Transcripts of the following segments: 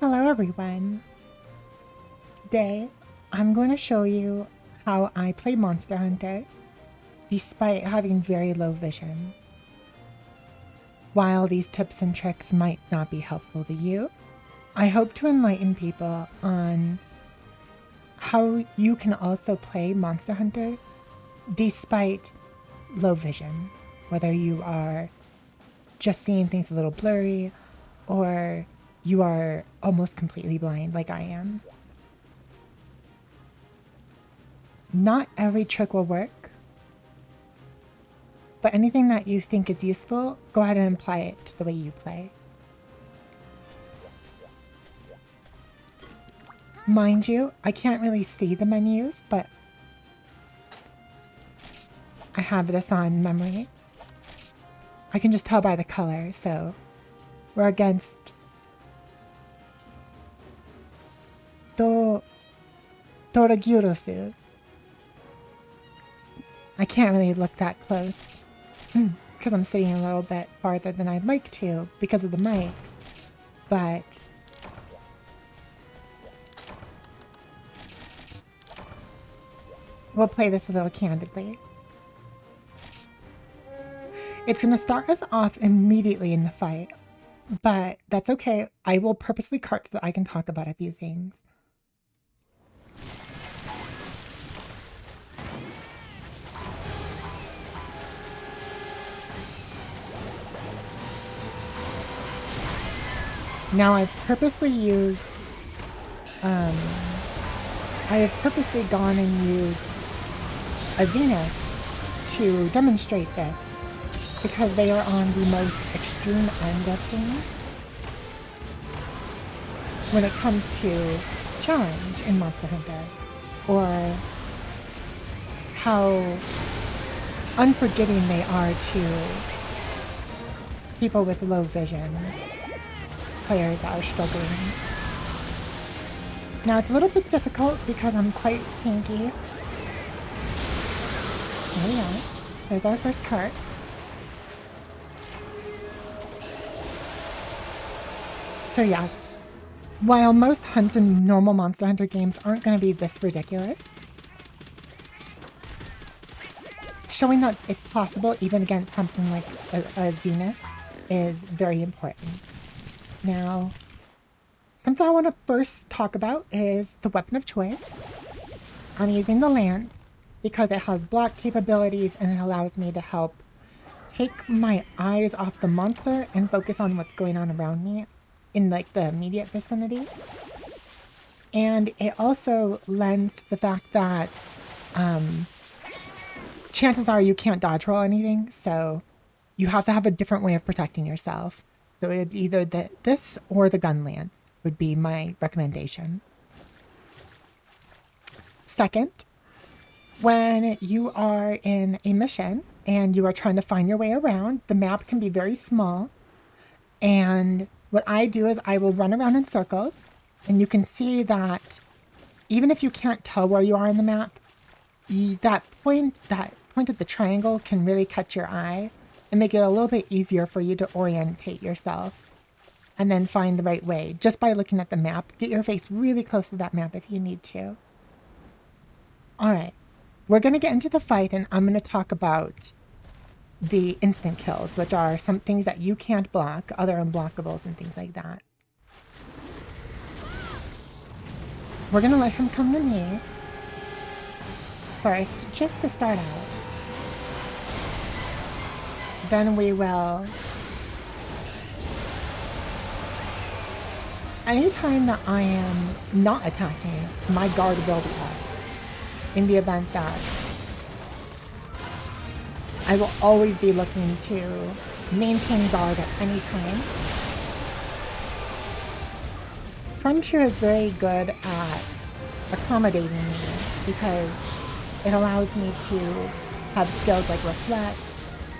Hello everyone! Today, I'm going to show you how I play Monster Hunter despite having very low vision. While these tips and tricks might not be helpful to you, I hope to enlighten people on how you can also play Monster Hunter despite low vision, whether you are just seeing things a little blurry or you are almost completely blind like I am. Not every trick will work, but anything that you think is useful, go ahead and apply it to the way you play. Mind you, I can't really see the menus, but I have this on memory. I can just tell by the color, so we're against Doragyurosu. I can't really look that close because I'm sitting a little bit farther than I'd like to because of the mic, but we'll play this a little candidly. It's going to start us off immediately in the fight, but that's okay. I will purposely cart so that I can talk about a few things. Now I've purposely used, I have purposely gone and used a Zenith to demonstrate this because they are on the most extreme end of things when it comes to challenge in Monster Hunter, or how unforgiving they are to people with low vision. Players that are struggling. Now it's a little bit difficult because I'm quite tanky. There we are. There's our first cart. So yes, while most hunts in normal Monster Hunter games aren't going to be this ridiculous, showing that it's possible even against something like a Zenith is very important. Now, something I want to first talk about is the weapon of choice. I'm using the lance because it has block capabilities and it allows me to help take my eyes off the monster and focus on what's going on around me in like the immediate vicinity. And it also lends to the fact that chances are you can't dodge roll anything, so you have to have a different way of protecting yourself. So it'd either this or the gun lance would be my recommendation. Second, when you are in a mission and you are trying to find your way around, the map can be very small. And what I do is I will run around in circles, and you can see that even if you can't tell where you are in the map, that point of the triangle can really catch your eye and make it a little bit easier for you to orientate yourself and then find the right way just by looking at the map. Get your face really close to that map if you need to. All right, we're going to get into the fight, and I'm going to talk about the instant kills, which are some things that you can't block, other unblockables and things like that. We're going to let him come to me first, just to start out. Then we will... Anytime that I am not attacking, my guard will be up. In the event that I will always be looking to maintain guard at any time. Frontier is very good at accommodating me because it allows me to have skills like Reflect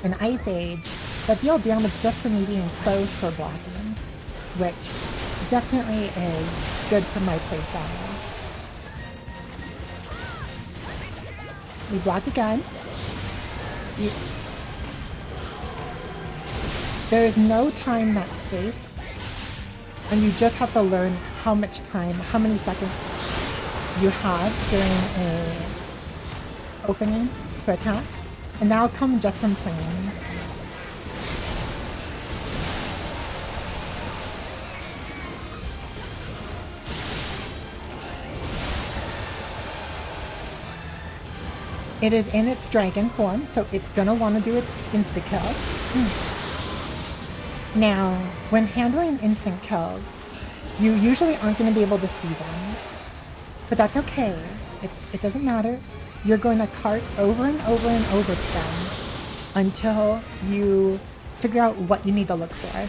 and Ice Age that deal damage just from me being close or blocking, which definitely is good for my playstyle. We block again. There is no time that's safe, and you just have to learn how much time, how many seconds you have during a opening to attack, and that'll come just from playing. It is in its dragon form, so it's gonna want to do its insta-kill. Now, when handling instant kills, you usually aren't going to be able to see them. But that's okay. It doesn't matter. You're going to cart over and over and over to them until you figure out what you need to look for.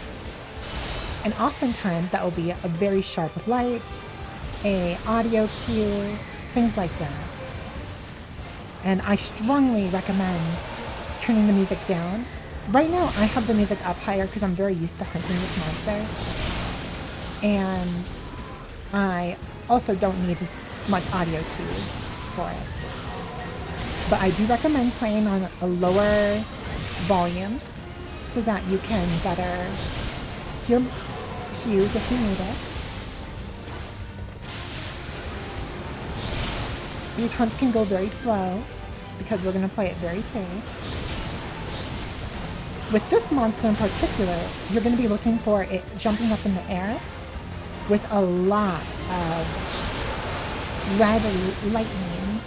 And oftentimes that will be a very sharp light, a audio cue, things like that. And I strongly recommend turning the music down. Right now I have the music up higher because I'm very used to hunting this monster. And I also don't need as much audio cues for it. But I do recommend playing on a lower volume so that you can better hear cues if you need it. These hunts can go very slow because we're going to play it very safe. With this monster in particular, you're going to be looking for it jumping up in the air with a lot of red lightning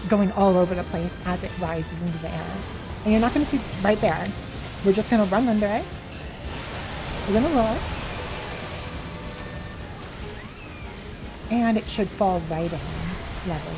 going all over the place as it rises into the air. And you're not going to keep right there. We're just going to run under it. We're going to roar. And it should fall right in level.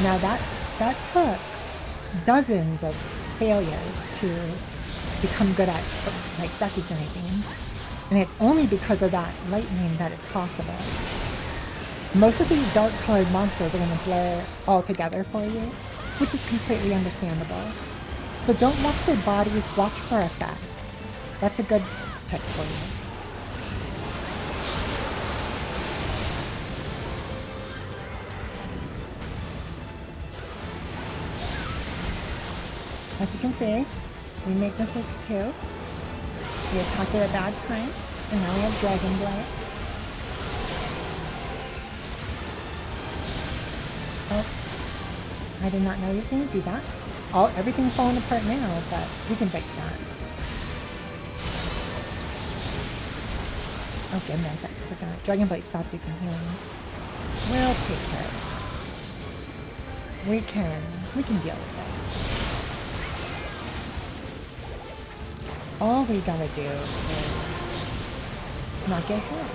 Now that took dozens of failures to become good at like recognizing, and it's only because of that lightning that it's possible. Most of these dark colored monsters are going to blur all together for you, which is completely understandable. But don't watch their bodies, watch for effect. That's a good tip for you. As you can see, we make mistakes too. We attacked at a bad time, and now we have Dragon Blight. Oh, I did not know he was going to do that. Everything's falling apart now, but we can fix that. Oh goodness, I forgot. Dragon Blight stops you from healing. We'll take care of it. We can deal with it. All we gotta do is not get hurt.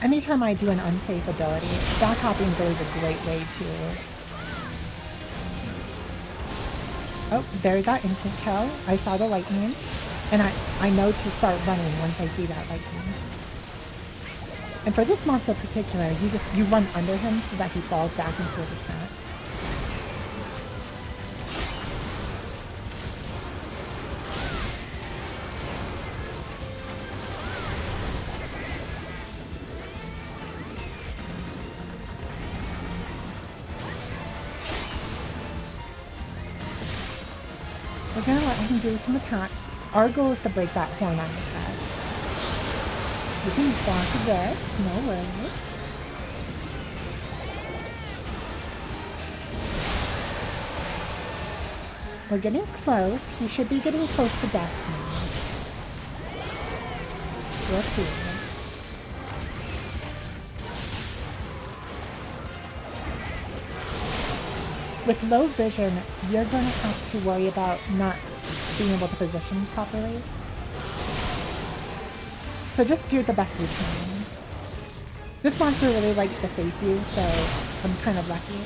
Anytime I do an unsafe ability, back hopping is always a great way to... Oh, there's that instant kill. I saw the lightning, and I know to start running once I see that lightning. And for this monster in particular, you run under him so that he falls back into his attack. We're gonna let him do some attacks. Our goal is to break that horn on his head. We can block this, no worries. We're getting close. He should be getting close to death now. We'll see. With low vision, you're going to have to worry about not being able to position properly. So just do the best you can. This monster really likes to face you, so I'm kind of lucky.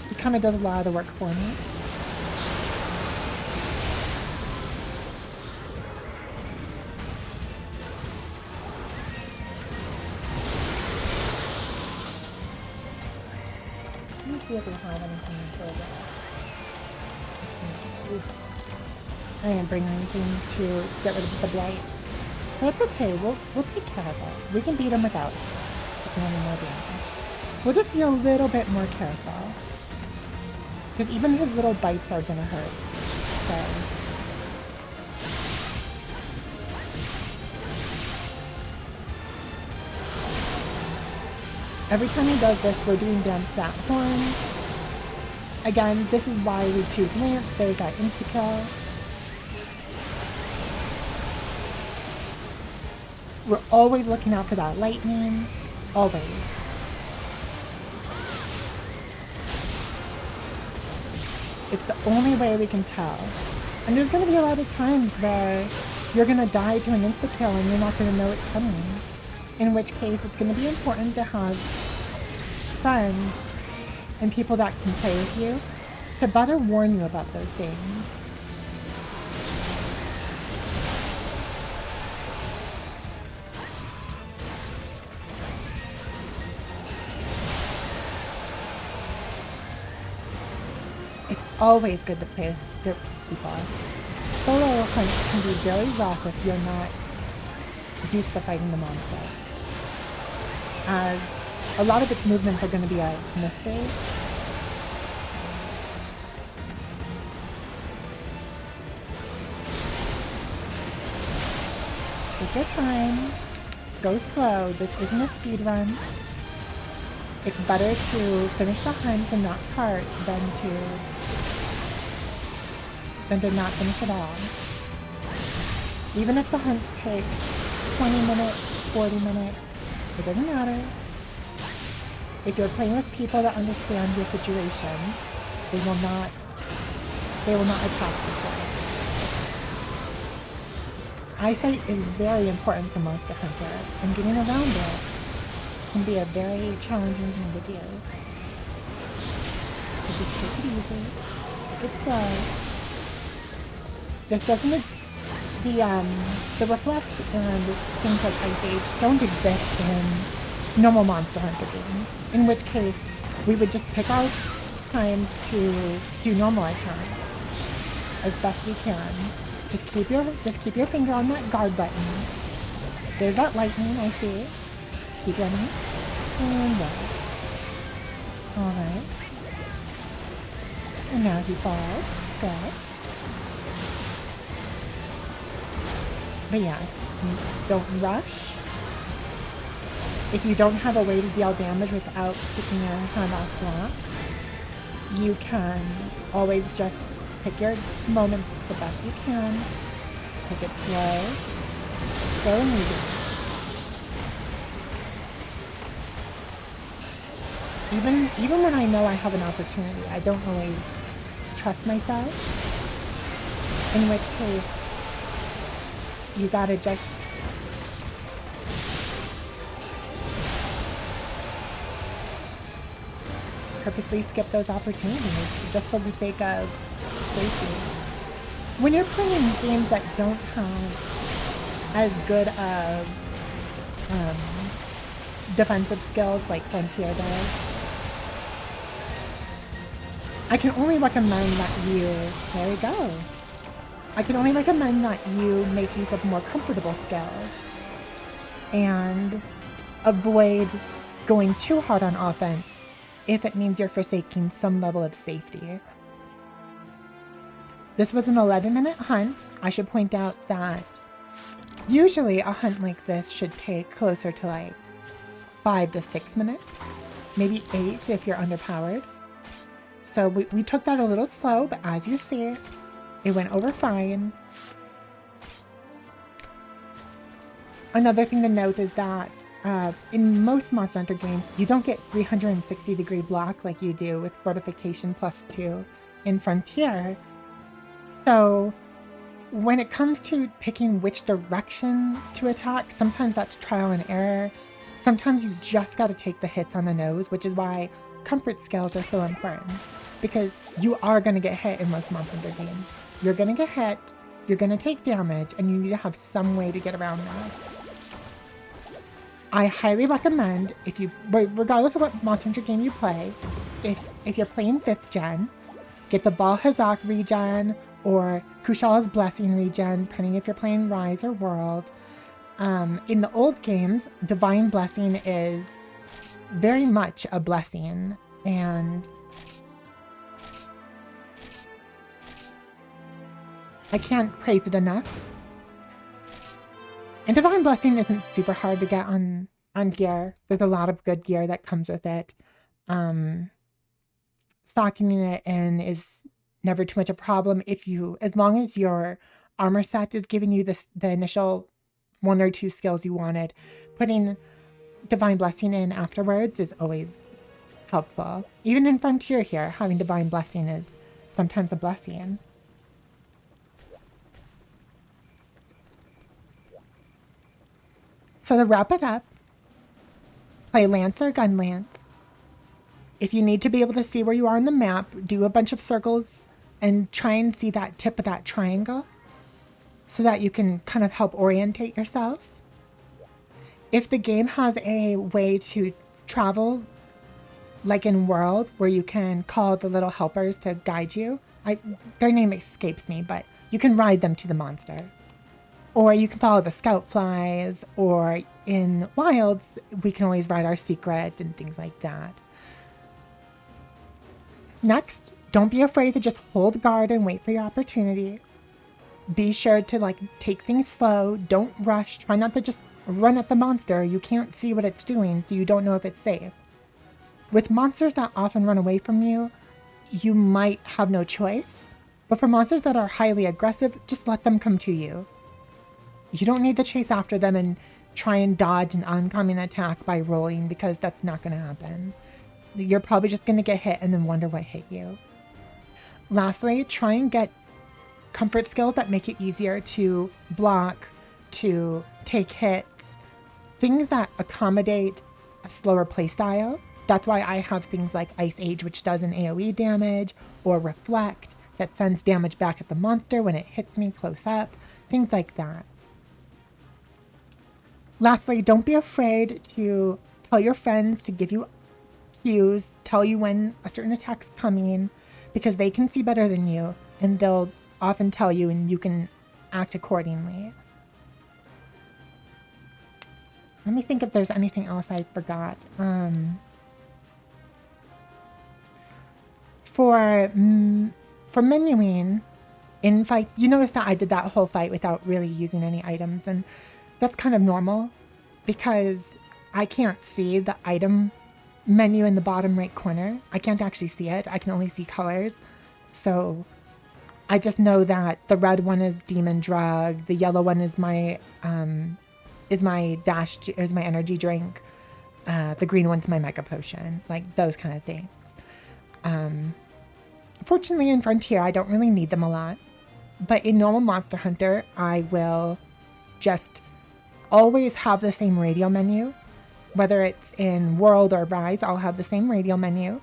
He kind of does a lot of the work for me. Let me see if we have anything for this. I didn't bring anything to get rid of the blight. That's okay, we'll take care of it. We can beat him without taking any more damage. We'll just be a little bit more careful. Because even his little bites are gonna hurt. So. Every time he does this, we're doing damage to that horn. Again, this is why we choose Lance. There's that insta-kill. We're always looking out for that lightning. Always. It's the only way we can tell. And there's going to be a lot of times where you're going to die to an insta-kill and you're not going to know it's coming. In which case, it's going to be important to have friends and people that can play with you to better warn you about those things. It's always good to play with people. Solo hunts can be very rough if you're not used to fighting the monster. A lot of its movements are going to be a mystery. Take your time. Go slow. This isn't a speed run. It's better to finish the hunt and not cart than to not finish at all. Even if the hunts take 20 minutes, 40 minutes, it doesn't matter. If you're playing with people that understand your situation, they will not attack you for it. Eyesight is very important for Monster Hunter, and getting around it can be a very challenging thing to do. So just take it easy, take it slow. This doesn't, the reflect and things like Ice Age don't exist in normal Monster Hunter games. In which case, we would just pick our time to do normal attacks as best we can. Just keep your finger on that guard button. There's that lightning, I see it. Keep running. And go. Alright. And now he falls. Good. But yes, don't rush. If you don't have a way to deal damage without picking your hand off block, you can always just pick your moments the best you can. Take it slow. Slow and easy. Even when I know I have an opportunity, I don't always trust myself. In which case, you gotta just purposely skip those opportunities just for the sake of safety. When you're playing games that don't have as good of defensive skills like Frontier does, I can only recommend that there you go. I can only recommend that you make use of more comfortable skills and avoid going too hard on offense if it means you're forsaking some level of safety. This was an 11-minute hunt. I should point out that usually a hunt like this should take closer to like 5 to 6 minutes, maybe 8 if you're underpowered. So we took that a little slow, but as you see, it went over fine. Another thing to note is that in most Monster Hunter games, you don't get 360-degree block like you do with Fortification +2 in Frontier. So when it comes to picking which direction to attack, sometimes that's trial and error. Sometimes you just got to take the hits on the nose, which is why comfort skills are so important. Because you are going to get hit in most Monster Hunter games. You're going to get hit, you're going to take damage, and you need to have some way to get around that. I highly recommend, regardless of what Monster Hunter game you play, if you're playing 5th gen, get the Valhazak regen or Kushal's Blessing regen, depending if you're playing Rise or World. In the old games, Divine Blessing is very much a blessing, and I can't praise it enough. And Divine Blessing isn't super hard to get on gear. There's a lot of good gear that comes with it. Stocking it in is never too much a problem as long as your armor set is giving you the initial 1 or 2 skills you wanted. Putting Divine Blessing in afterwards is always helpful. Even in Frontier here, having Divine Blessing is sometimes a blessing. So to wrap it up, play Lance or Gun Lance. If you need to be able to see where you are on the map, do a bunch of circles and try and see that tip of that triangle so that you can kind of help orientate yourself. If the game has a way to travel, like in World, where you can call the little helpers to guide you, their name escapes me, but you can ride them to the monster. Or you can follow the scout flies, or in Wilds, we can always ride our secret and things like that. Next, don't be afraid to just hold guard and wait for your opportunity. Be sure to take things slow, don't rush, try not to just run at the monster. You can't see what it's doing, so you don't know if it's safe. With monsters that often run away from you, you might have no choice. But for monsters that are highly aggressive, just let them come to you. You don't need to chase after them and try and dodge an oncoming attack by rolling, because that's not going to happen. You're probably just going to get hit and then wonder what hit you. Lastly, try and get comfort skills that make it easier to block, to take hits, things that accommodate a slower playstyle. That's why I have things like Ice Age, which does an AoE damage, or Reflect, that sends damage back at the monster when it hits me close up, things like that. Lastly, don't be afraid to tell your friends to give you cues, tell you when a certain attack's coming, because they can see better than you, and they'll often tell you and you can act accordingly. Let me think if there's anything else I forgot. For menuing in fights, you notice that I did that whole fight without really using any items, and that's kind of normal because I can't see the item menu in the bottom right corner. I can't actually see it. I can only see colors. So I just know that the red one is Demon Drug, the yellow one is my energy drink, the green one's my Mega Potion, like those kind of things. Fortunately in Frontier, I don't really need them a lot, but in normal Monster Hunter, I will just always have the same radio menu. Whether it's in World or Rise, I'll have the same radio menu,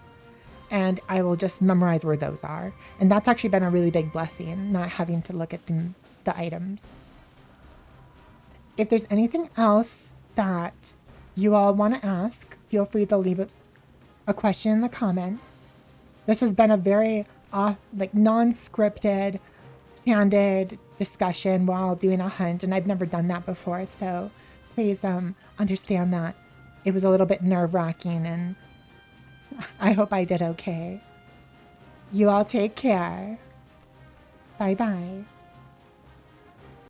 and I will just memorize where those are. And that's actually been a really big blessing, not having to look at the items. If there's anything else that you all want to ask, feel free to leave a question in the comments. This has been a very non-scripted, candid discussion while doing a hunt, and I've never done that before, so please understand that it was a little bit nerve-wracking, and I hope I did okay. You all take care. Bye-bye.